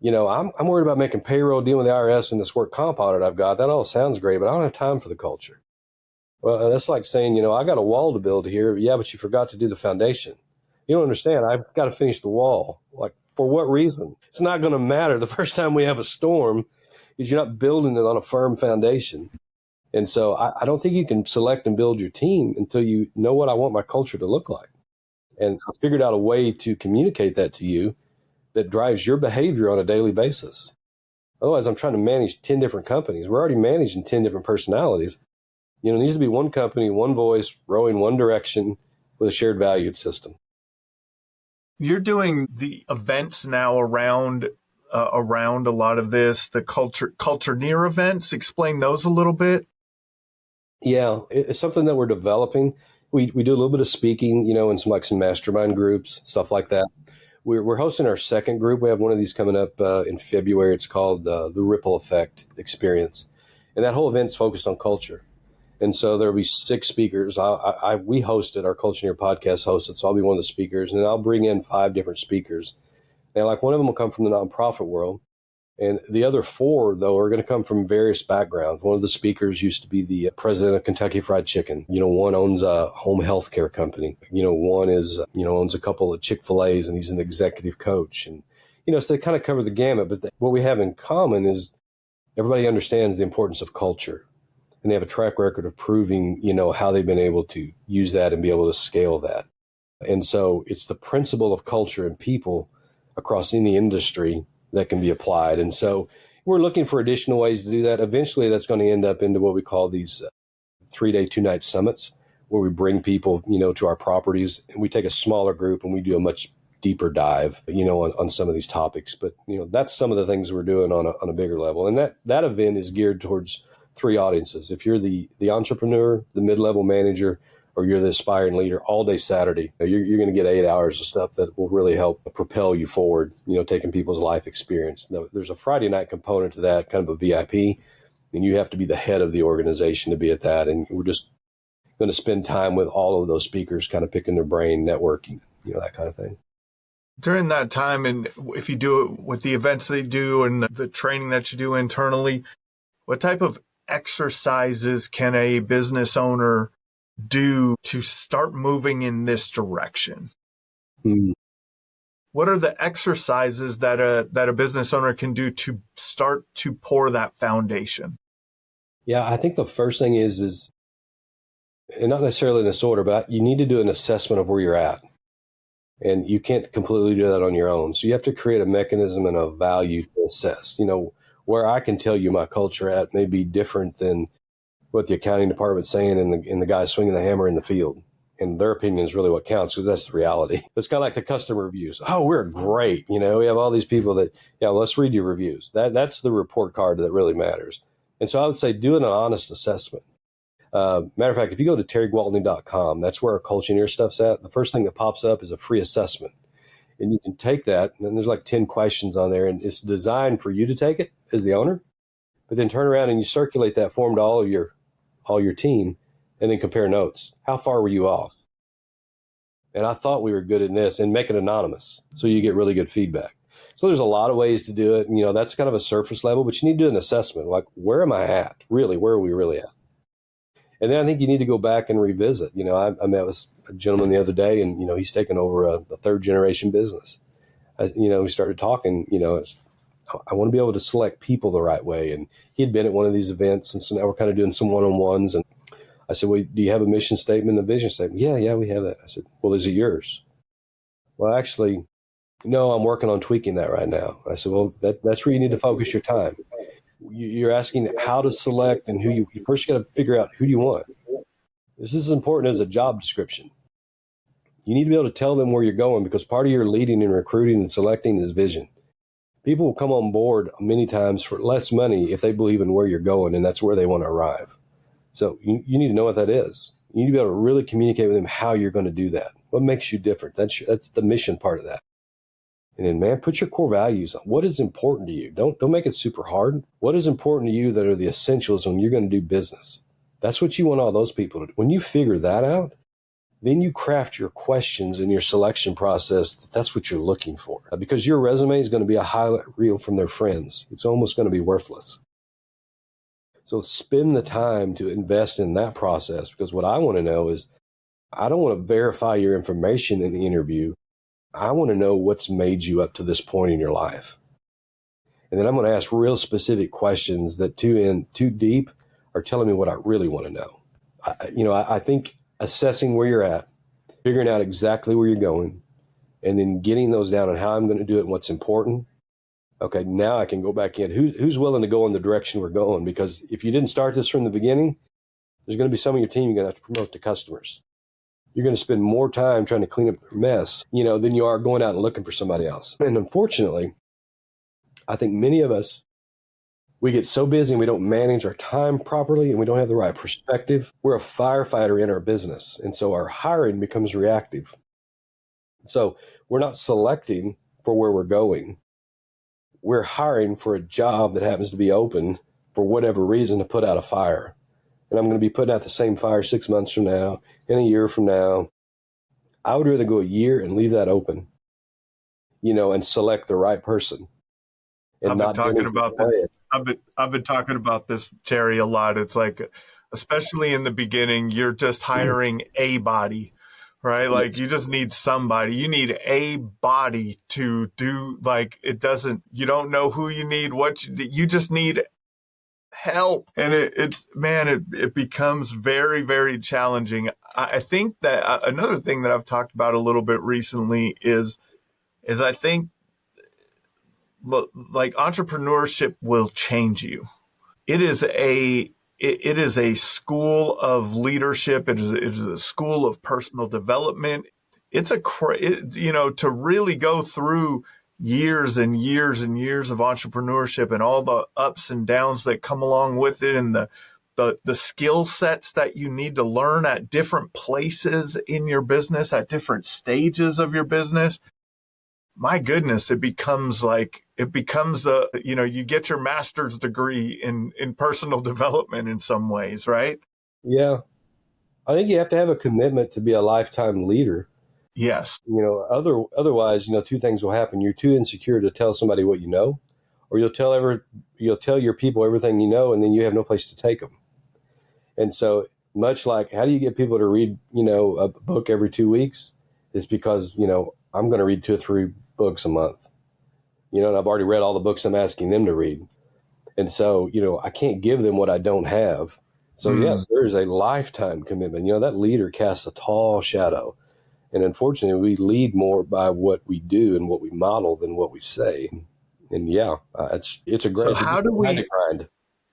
I'm worried about making payroll, dealing with the IRS and this work comp audit I've got. That all sounds great, but I don't have time for the culture. Well, that's like saying, I got a wall to build here. Yeah, but you forgot to do the foundation. You don't understand. I've got to finish the wall. Like, for what reason? It's not going to matter. The first time we have a storm is you're not building it on a firm foundation. And so I don't think you can select and build your team until you know what I want my culture to look like. And I figured out a way to communicate that to you that drives your behavior on a daily basis. Otherwise, I'm trying to manage 10 different companies. We're already managing 10 different personalities. It needs to be one company, one voice, rowing one direction with a shared valued system. You're doing the events now around a lot of this, the culture near events. Explain those a little bit. Yeah, it's something that we're developing. We do a little bit of speaking, in some mastermind groups, stuff like that. We're hosting our second group. We have one of these coming up in February. It's called the Ripple Effect Experience. And that whole event's focused on culture. And so there'll be 6 speakers. We hosted, our Culture Near podcast hosted, so I'll be one of the speakers. And then I'll bring in 5 different speakers. And one of them will come from the nonprofit world. And the other 4, though, are going to come from various backgrounds. One of the speakers used to be the president of Kentucky Fried Chicken. One owns a home health care company. One owns a couple of Chick-fil-A's and he's an executive coach. And, so they kind of cover the gamut. But what we have in common is everybody understands the importance of culture. And they have a track record of proving, how they've been able to use that and be able to scale that. And so it's the principle of culture and people across any industry that can be applied. And so we're looking for additional ways to do that. Eventually, that's going to end up into what we call these 3-day, 2-night summits, where we bring people, to our properties, and we take a smaller group and we do a much deeper dive, on some of these topics. But, that's some of the things we're doing on a bigger level. And that event is geared towards 3 audiences. If you're the entrepreneur, the mid-level manager, or you're the aspiring leader, all day Saturday, you're going to get 8 hours of stuff that will really help propel you forward, taking people's life experience. Now, there's a Friday night component to that, kind of a VIP, and you have to be the head of the organization to be at that. And we're just going to spend time with all of those speakers, kind of picking their brain, networking, that kind of thing. During that time, and if you do it with the events they do and the training that you do internally, what type of exercises can a business owner do to start moving in this direction? What are the exercises that a business owner can do to start to pour that foundation? Yeah, I think the first thing is, and not necessarily in this order, but you need to do an assessment of where you're at. And you can't completely do that on your own. So you have to create a mechanism and a value to assess. Where I can tell you my culture at may be different than what the accounting department's saying and the guy swinging the hammer in the field. And their opinion is really what counts, because that's the reality. It's kind of like the customer reviews. Oh, we're great. We have all these people that, let's read your reviews. That's the report card that really matters. And so I would say do an honest assessment. Matter of fact, if you go to terrygwaltney.com, that's where our Culture Near stuff's at. The first thing that pops up is a free assessment. And you can take that, and there's 10 questions on there, and it's designed for you to take it as the owner, but then turn around and you circulate that form to all your team, and then compare notes. How far were you off? And I thought we were good in this, and make it anonymous so you get really good feedback. So there's a lot of ways to do it. And, that's kind of a surface level, but you need to do an assessment. Where am I at? Really, where are we really at? And then I think you need to go back and revisit. I met with a gentleman the other day, and, he's taken over a 3rd generation business. We started talking, I want to be able to select people the right way. And he'd been at one of these events. And so now we're kind of doing some one-on-ones. And I said, well, do you have a mission statement and a vision statement? Yeah, we have that. I said, well, is it yours? Well, actually, no, I'm working on tweaking that right now. I said, well, that's where you need to focus your time. You're asking how to select and you first got to figure out who do you want. This is as important as a job description. You need to be able to tell them where you're going, because part of your leading and recruiting and selecting is vision. People will come on board many times for less money if they believe in where you're going, and that's where they want to arrive. So you need to know what that is. You need to be able to really communicate with them how you're going to do that. What makes you different? That's the mission part of that. And then, man, put your core values on. What is important to you? Don't make it super hard. What is important to you that are the essentials when you're going to do business? That's what you want all those people to do. When you figure that out, then you craft your questions in your selection process. That's what you're looking for. Because your resume is going to be a highlight reel from their friends. It's almost going to be worthless. So spend the time to invest in that process, because what I want to know is, I don't want to verify your information in the interview. I want to know what's made you up to this point in your life. And then I'm going to ask real specific questions that too deep are telling me what I really want to know. I think assessing where you're at, figuring out exactly where you're going, and then getting those down on how I'm going to do it and what's important. Okay, now I can go back in. Who's willing to go in the direction we're going? Because if you didn't start this from the beginning, there's going to be some of your team you're going to have to promote to customers. You're going to spend more time trying to clean up their mess, than you are going out and looking for somebody else. And unfortunately, I think many of us, we get so busy and we don't manage our time properly and we don't have the right perspective. We're a firefighter in our business. And so our hiring becomes reactive. So we're not selecting for where we're going. We're hiring for a job that happens to be open for whatever reason to put out a fire. And I'm going to be putting out the same fire 6 months from now, in a year from now. I would rather go a year and leave that open, and select the right person. And I've been talking about this. I've been talking about this, Terry, a lot. It's like, especially in the beginning, you're just hiring a body, right? Like, yes. You just need somebody. You need a body to do, like, you don't know who you need, you just need help. And it becomes very, very challenging. I think that another thing that I've talked about a little bit recently is I think, like, entrepreneurship will change you. It is a school of leadership. It is a school of personal development. It's to really go through years and years and years of entrepreneurship and all the ups and downs that come along with it, and the skill sets that you need to learn at different places in your business, at different stages of your business. My goodness, you get your master's degree in personal development in some ways, right? Yeah. I think you have to have a commitment to be a lifetime leader. Yes. Otherwise, two things will happen. You're too insecure to tell somebody what you know, or you'll tell your people everything you know, and then you have no place to take them. And so, much like, how do you get people to read, a book every 2 weeks? It's because, I'm going to read 2 or 3 books a month, and I've already read all the books I'm asking them to read. And so, I can't give them what I don't have. So yes, there is a lifetime commitment. That leader casts a tall shadow. And unfortunately, we lead more by what we do and what we model than what we say. And it's a great. So how do we grind?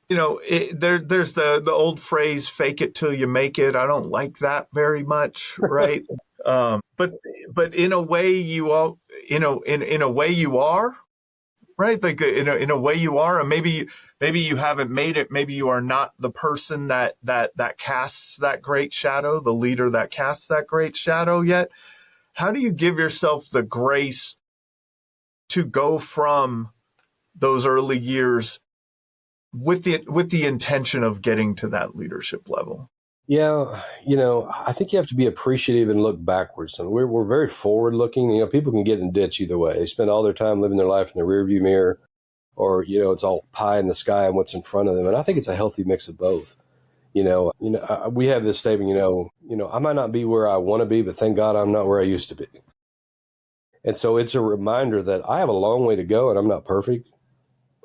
There's the old phrase, "Fake it till you make it." I don't like that very much, right? But in a way, in a way you are, right? Like in a way you are, and maybe you haven't made it. Maybe you are not the person that casts that great shadow, the leader that casts that great shadow yet. How do you give yourself the grace to go from those early years with the intention of getting to that leadership level? Yeah, I think you have to be appreciative and look backwards. And we're very forward looking. People can get in a ditch either way. They spend all their time living their life in the rearview mirror, or it's all pie in the sky and what's in front of them. And I think it's a healthy mix of both. We have this statement. I might not be where I want to be, but thank God I'm not where I used to be. And so it's a reminder that I have a long way to go, and I'm not perfect.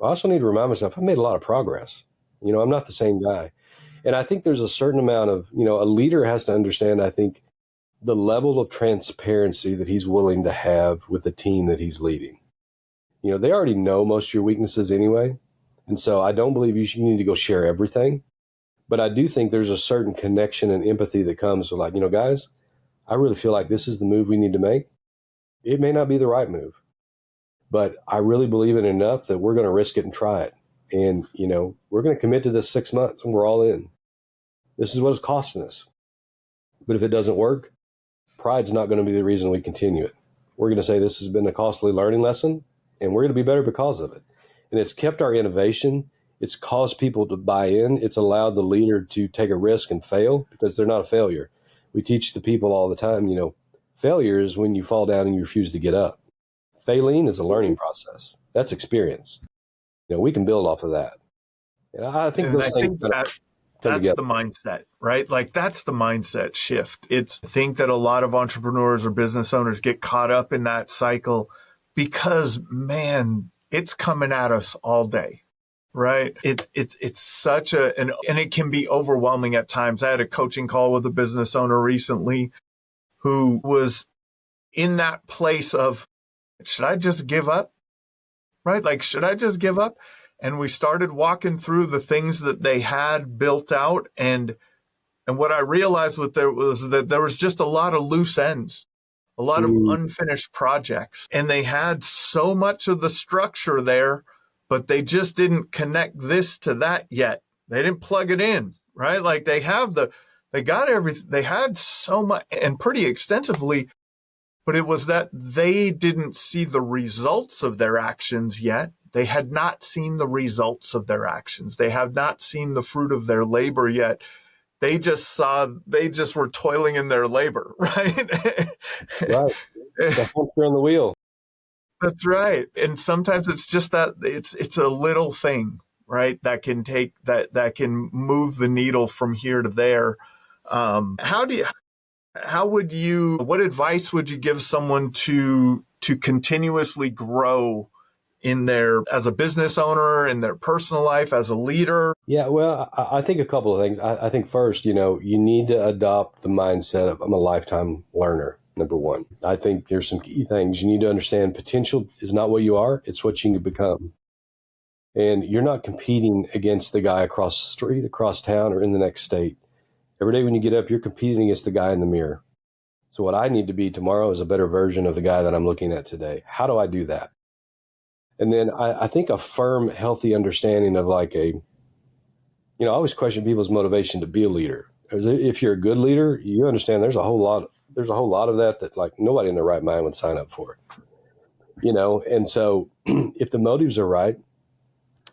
I also need to remind myself I've made a lot of progress. I'm not the same guy. And I think there's a certain amount of, a leader has to understand, I think, the level of transparency that he's willing to have with the team that he's leading. They already know most of your weaknesses anyway. And so I don't believe you need to go share everything. But I do think there's a certain connection and empathy that comes with guys, I really feel like this is the move we need to make. It may not be the right move, but I really believe in it enough that we're going to risk it and try it. And, we're going to commit to this 6 months and we're all in. This is what it's costing us. But if it doesn't work, pride's not going to be the reason we continue it. We're going to say this has been a costly learning lesson and we're going to be better because of it. And it's kept our innovation. It's caused people to buy in. It's allowed the leader to take a risk and fail because they're not a failure. We teach the people all the time, failure is when you fall down and you refuse to get up. Failing is a learning process. That's experience. We can build off of that. And I think those things that's together. the mindset, right? Like that's the mindset shift. I think that a lot of entrepreneurs or business owners get caught up in that cycle because, man, it's coming at us all day, right? It's such and it can be overwhelming at times. I had a coaching call with a business owner recently who was in that place of, should I just give up? Right? Like, should I just give up? And we started walking through the things that they had built out. And what I realized was that there was just a lot of loose ends, a lot of unfinished projects. And they had so much of the structure there, but they just didn't connect this to that yet. They didn't plug it in, right? Like they got everything. They had so much and pretty extensively, but it was that they didn't see the results of their actions yet. They had not seen the results of their actions. They have not seen the fruit of their labor yet. They just were toiling in their labor, right? Right. The hamster on the wheel. That's right. And sometimes it's just that it's a little thing, right? That can move the needle from here to there. What advice would you give someone to continuously grow as a business owner, in their personal life, as a leader? Yeah, well, I think a couple of things. I think first, you need to adopt the mindset of I'm a lifetime learner, number one. I think there's some key things. You need to understand potential is not what you are, it's what you can become. And you're not competing against the guy across the street, across town, or in the next state. Every day when you get up, you're competing against the guy in the mirror. So what I need to be tomorrow is a better version of the guy that I'm looking at today. How do I do that? And then I think a firm, healthy understanding of I always question people's motivation to be a leader. If you're a good leader, you understand there's a whole lot of that nobody in their right mind would sign up for. And so if the motives are right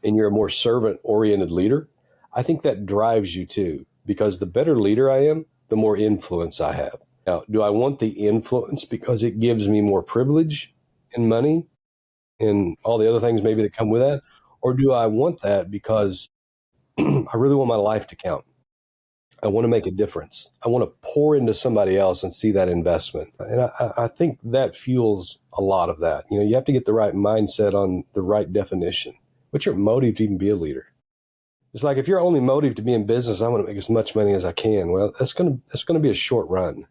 and you're a more servant-oriented leader, I think that drives you too, because the better leader I am, the more influence I have. Now, do I want the influence because it gives me more privilege and money and all the other things maybe that come with that? Or do I want that because I really want my life to count? I want to make a difference. I want to pour into somebody else and see that investment. And I think that fuels a lot of that. You have to get the right mindset on the right definition. What's your motive to even be a leader? It's like if your only motive to be in business, I want to make as much money as I can. Well, that's going to be a short run.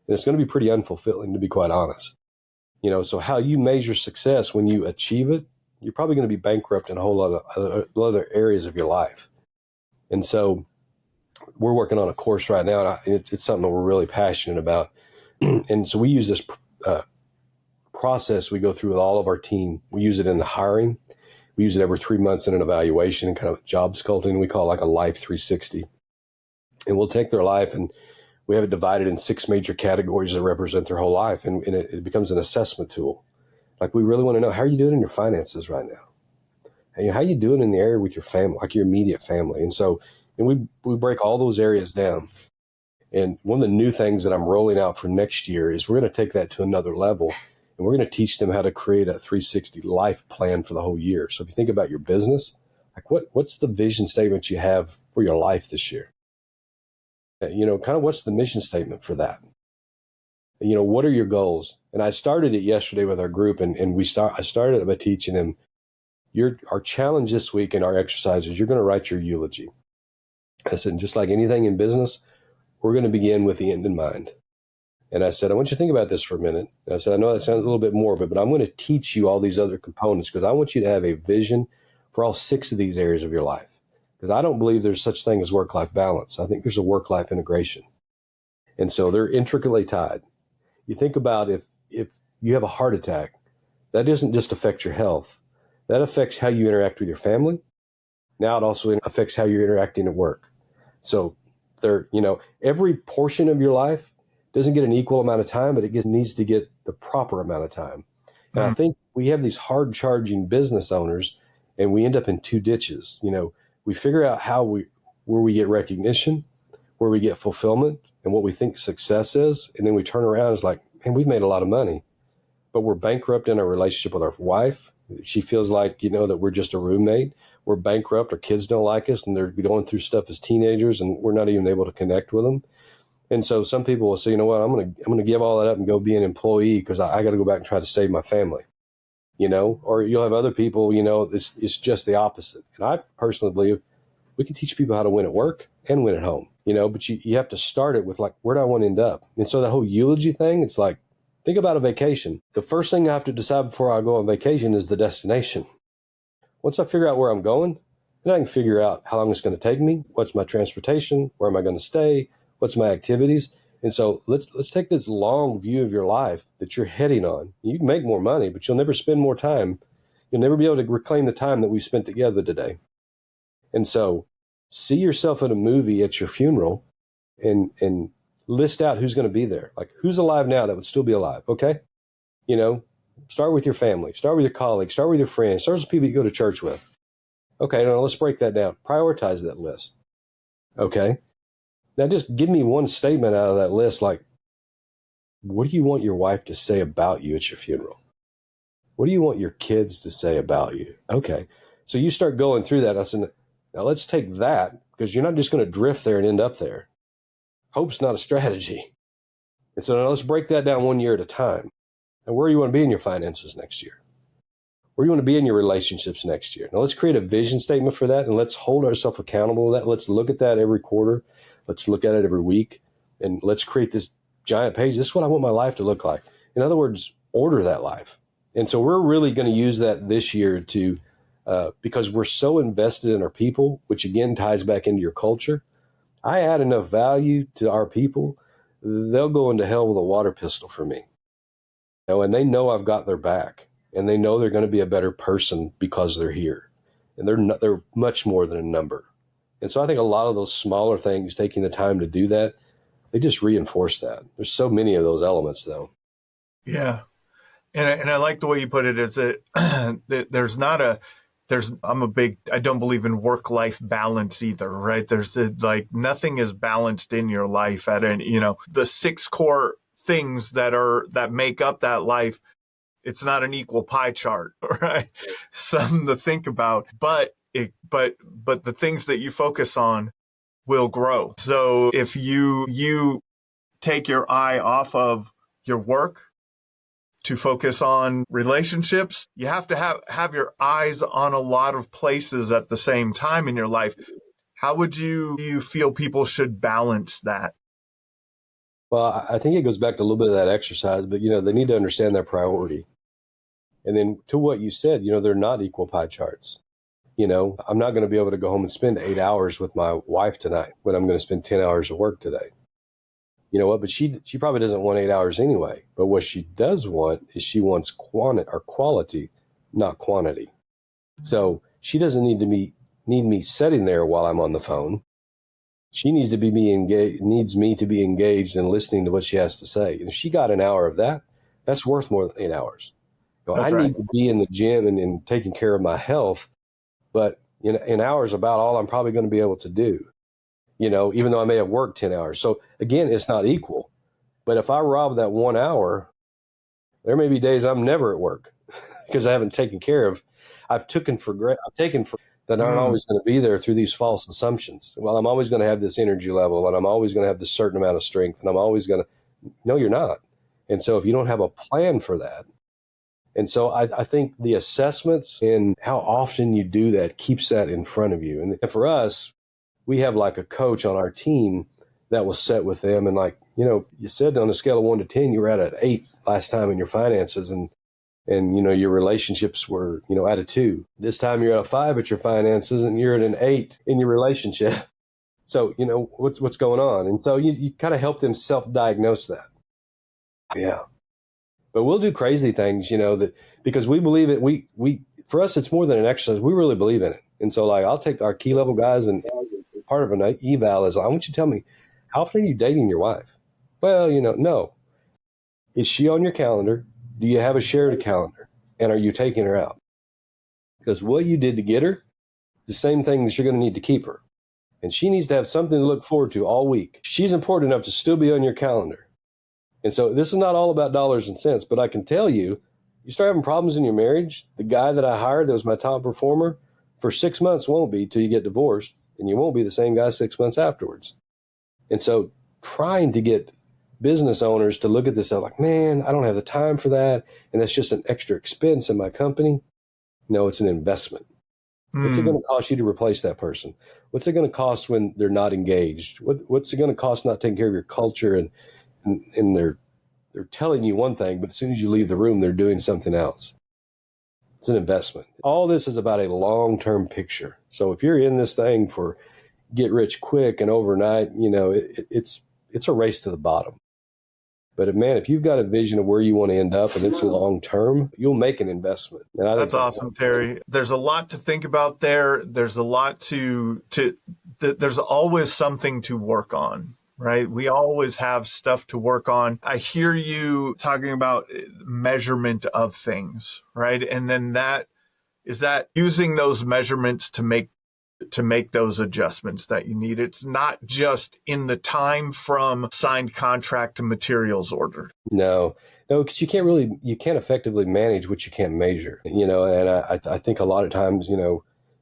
And it's going to be pretty unfulfilling, to be quite honest. So how you measure success when you achieve it, you're probably going to be bankrupt in a whole lot of other areas of your life. And so we're working on a course right now, and it's something that we're really passionate about. And so we use this process we go through with all of our team. We use it in the hiring. We use it every 3 months in an evaluation and kind of job sculpting. We call it like a life 360. And we'll take their life and we have it divided in 6 major categories that represent their whole life. And it becomes an assessment tool. Like we really want to know, how are you doing in your finances right now? And how are you doing in the area with your family, like your immediate family? And so we break all those areas down. And one of the new things that I'm rolling out for next year is we're going to take that to another level. And we're going to teach them how to create a 360 life plan for the whole year. So if you think about your business, like what's the vision statement you have for your life this year? Kind of what's the mission statement for that? What are your goals? And I started it yesterday with our group, and I started it by teaching them, our challenge this week in our exercise is you're going to write your eulogy. I said, just like anything in business, we're going to begin with the end in mind. And I said, I want you to think about this for a minute. And I said, I know that sounds a little bit morbid, but I'm going to teach you all these other components because I want you to have a vision for all 6 of these areas of your life. Because I don't believe there's such thing as work-life balance. I think there's a work-life integration. And so they're intricately tied. You think about if you have a heart attack, that doesn't just affect your health. That affects how you interact with your family. Now it also affects how you're interacting at work. So every portion of your life doesn't get an equal amount of time, but it needs to get the proper amount of time. And I think we have these hard charging business owners and we end up in 2 ditches. We figure out where we get recognition, where we get fulfillment and what we think success is. And then we turn around and it's like, man, we've made a lot of money, but we're bankrupt in our relationship with our wife. She feels like, that we're just a roommate. We're bankrupt. Our kids don't like us and they're going through stuff as teenagers and we're not even able to connect with them. And so some people will say, you know what, I'm going to give all that up and go be an employee because I got to go back and try to save my family, or you'll have other people, it's just the opposite. And I personally believe we can teach people how to win at work and win at home, but you have to start it with like, where do I want to end up? And so that whole eulogy thing, it's like, think about a vacation. The first thing I have to decide before I go on vacation is the destination. Once I figure out where I'm going, then I can figure out how long it's going to take me. What's my transportation? Where am I going to stay? What's my activities? And so let's take this long view of your life that you're heading on. You can make more money, but you'll never spend more time. You'll never be able to reclaim the time that we spent together today. And so see yourself in a movie at your funeral and list out who's going to be there. Like who's alive now that would still be alive. Okay. Start with your family, start with your colleagues, start with your friends, start with people you go to church with. Okay. Now let's break that down. Prioritize that list. Okay. Now just give me one statement out of that list. Like, what do you want your wife to say about you at your funeral? What do you want your kids to say about you? Okay. So you start going through that. I said, now let's take that because you're not just going to drift there and end up there. Hope's not a strategy. And so now let's break that down 1 year at a time. And where do you want to be in your finances next year? Where do you want to be in your relationships next year? Now let's create a vision statement for that and let's hold ourselves accountable to that. Let's look at that every quarter. Let's look at it every week and let's create this giant page. This is what I want my life to look like. In other words, order that life. And so we're really going to use that this year to, because we're so invested in our people, which again ties back into your culture. I add enough value to our people, they'll go into hell with a water pistol for me. And they know I've got their back and they know they're going to be a better person because they're here. And they're much more than a number. And so I think a lot of those smaller things, taking the time to do that, they just reinforce that. There's so many of those elements, though. Yeah. And I like the way you put it is that I don't believe in work-life balance either, right? Nothing is balanced in your life the 6 core things that make up that life. It's not an equal pie chart, right? Something to think about, but the things that you focus on will grow. So if you take your eye off of your work to focus on relationships, you have to have your eyes on a lot of places at the same time in your life. How would you feel people should balance that? Well, I think it goes back to a little bit of that exercise, but they need to understand their priority. And then to what you said, they're not equal pie charts. I'm not going to be able to go home and spend 8 hours with my wife tonight when I'm going to spend 10 hours of work today. You know what? But she probably doesn't want 8 hours anyway. But what she does want is she wants quality, not quantity. So she doesn't need me sitting there while I'm on the phone. She needs to be needs me to be engaged and listening to what she has to say. And if she got an hour of that, that's worth more than 8 hours. I need to be in the gym and taking care of my health, but an hour is about all I'm probably going to be able to do, even though I may have worked 10 hours. So again, it's not equal. But if I rob that 1 hour, there may be days I'm never at work because I haven't taken care of. I've taken for that aren't always going to be there through these false assumptions. Well, I'm always going to have this energy level and I'm always going to have this certain amount of strength and I'm always going to, no, you're not. And so if you don't have a plan for that, And so I think the assessments and how often you do that keeps that in front of you. And for us, we have like a coach on our team that was set with them. And like, you said on a scale of 1 to 10, you were at an 8 last time in your finances. And your relationships were, at a 2. This time you're at a 5 at your finances and you're at an 8 in your relationship. So, what's going on? And so you kind of help them self-diagnose that. Yeah. But we'll do crazy things, that because we believe it. We for us, it's more than an exercise. We really believe in it. And so, like, I'll take our key level guys, and part of an eval is, I want you to tell me, how often are you dating your wife? Well, no. Is she on your calendar? Do you have a shared calendar? And are you taking her out? Because what you did to get her, the same thing that you're going to need to keep her. And she needs to have something to look forward to all week. She's important enough to still be on your calendar. And so this is not all about dollars and cents, but I can tell you, you start having problems in your marriage. The guy that I hired that was my top performer for 6 months won't be till you get divorced, and you won't be the same guy 6 months afterwards. And so trying to get business owners to look at this, they're like, man, I don't have the time for that. And that's just an extra expense in my company. No, it's an investment. What's it going to cost you to replace that person? What's it going to cost when they're not engaged? What's it going to cost not taking care of your culture and they're telling you one thing, but as soon as you leave the room, they're doing something else. It's an investment. All this is about a long-term picture. So if you're in this thing for get rich quick and overnight, it's a race to the bottom. But man, if you've got a vision of where you want to end up and it's long-term, you'll make an investment. And I think that's awesome, Terry. There's a lot to think about there. There's a lot there's always something to work on. Right? We always have stuff to work on. I hear you talking about measurement of things, right? And then is that using those measurements to make those adjustments that you need. It's not just in the time from signed contract to materials ordered. No, because you can't effectively manage what you can't measure, and I think a lot of times,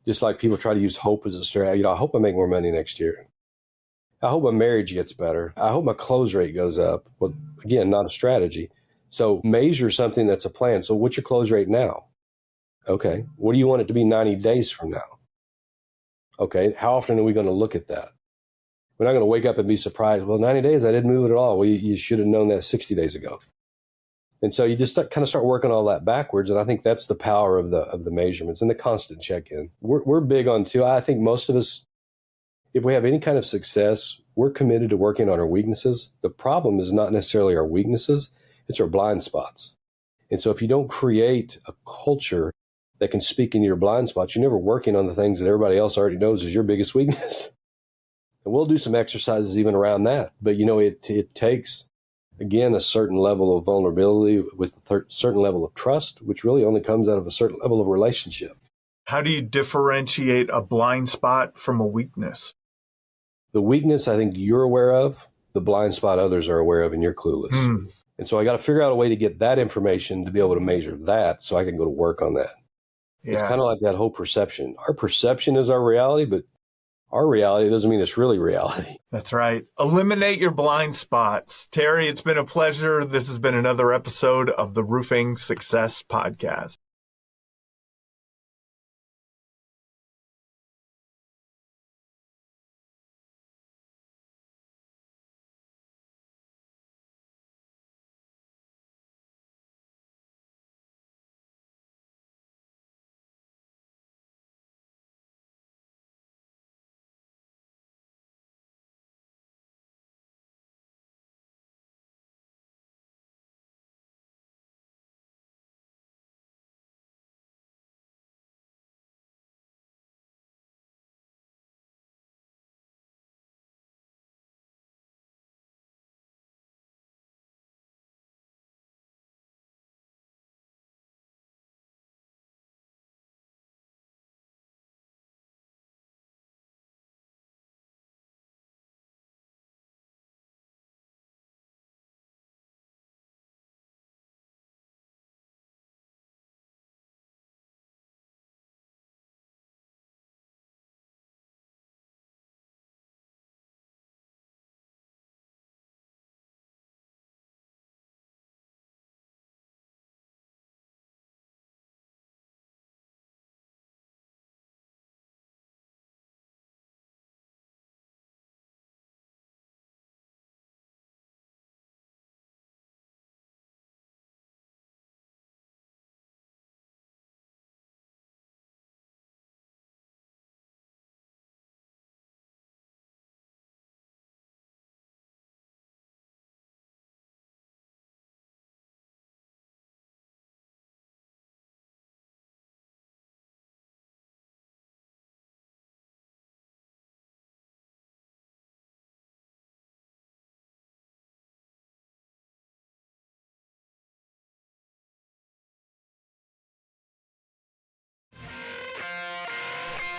just like people try to use hope as a strategy, I hope I make more money next year. I hope my marriage gets better. I hope my close rate goes up. Well, again, not a strategy. So measure something that's a plan. So what's your close rate now? Okay. What do you want it to be 90 days from now? Okay. How often are we going to look at that? We're not going to wake up and be surprised. Well, 90 days, I didn't move it at all. Well, you should have known that 60 days ago. And so you just kind of start working all that backwards. And I think that's the power of the measurements and the constant check-in. We're big on too. I think most of us, if we have any kind of success, we're committed to working on our weaknesses. The problem is not necessarily our weaknesses, it's our blind spots. And so if you don't create a culture that can speak into your blind spots, you're never working on the things that everybody else already knows is your biggest weakness. And we'll do some exercises even around that. But, it takes, again, a certain level of vulnerability with a certain level of trust, which really only comes out of a certain level of relationship. How do you differentiate a blind spot from a weakness? The weakness, I think you're aware of, the blind spot others are aware of, and you're clueless. And so I got to figure out a way to get that information to be able to measure that so I can go to work on that. Yeah. It's kind of like that whole perception. Our perception is our reality, but our reality doesn't mean it's really reality. That's right. Eliminate your blind spots. Terry, it's been a pleasure. This has been another episode of the Roofing Success Podcast.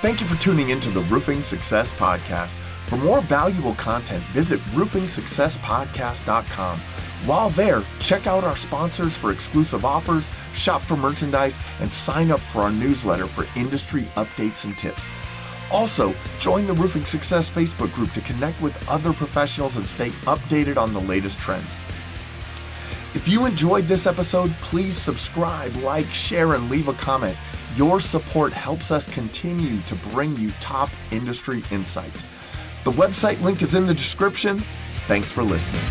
Thank you for tuning into the Roofing Success Podcast. For more valuable content, visit roofingsuccesspodcast.com. While there, check out our sponsors for exclusive offers, shop for merchandise, and sign up for our newsletter for industry updates and tips. Also, join the Roofing Success Facebook group to connect with other professionals and stay updated on the latest trends. If you enjoyed this episode, please subscribe, like, share, and leave a comment. Your support helps us continue to bring you top industry insights. The website link is in the description. Thanks for listening.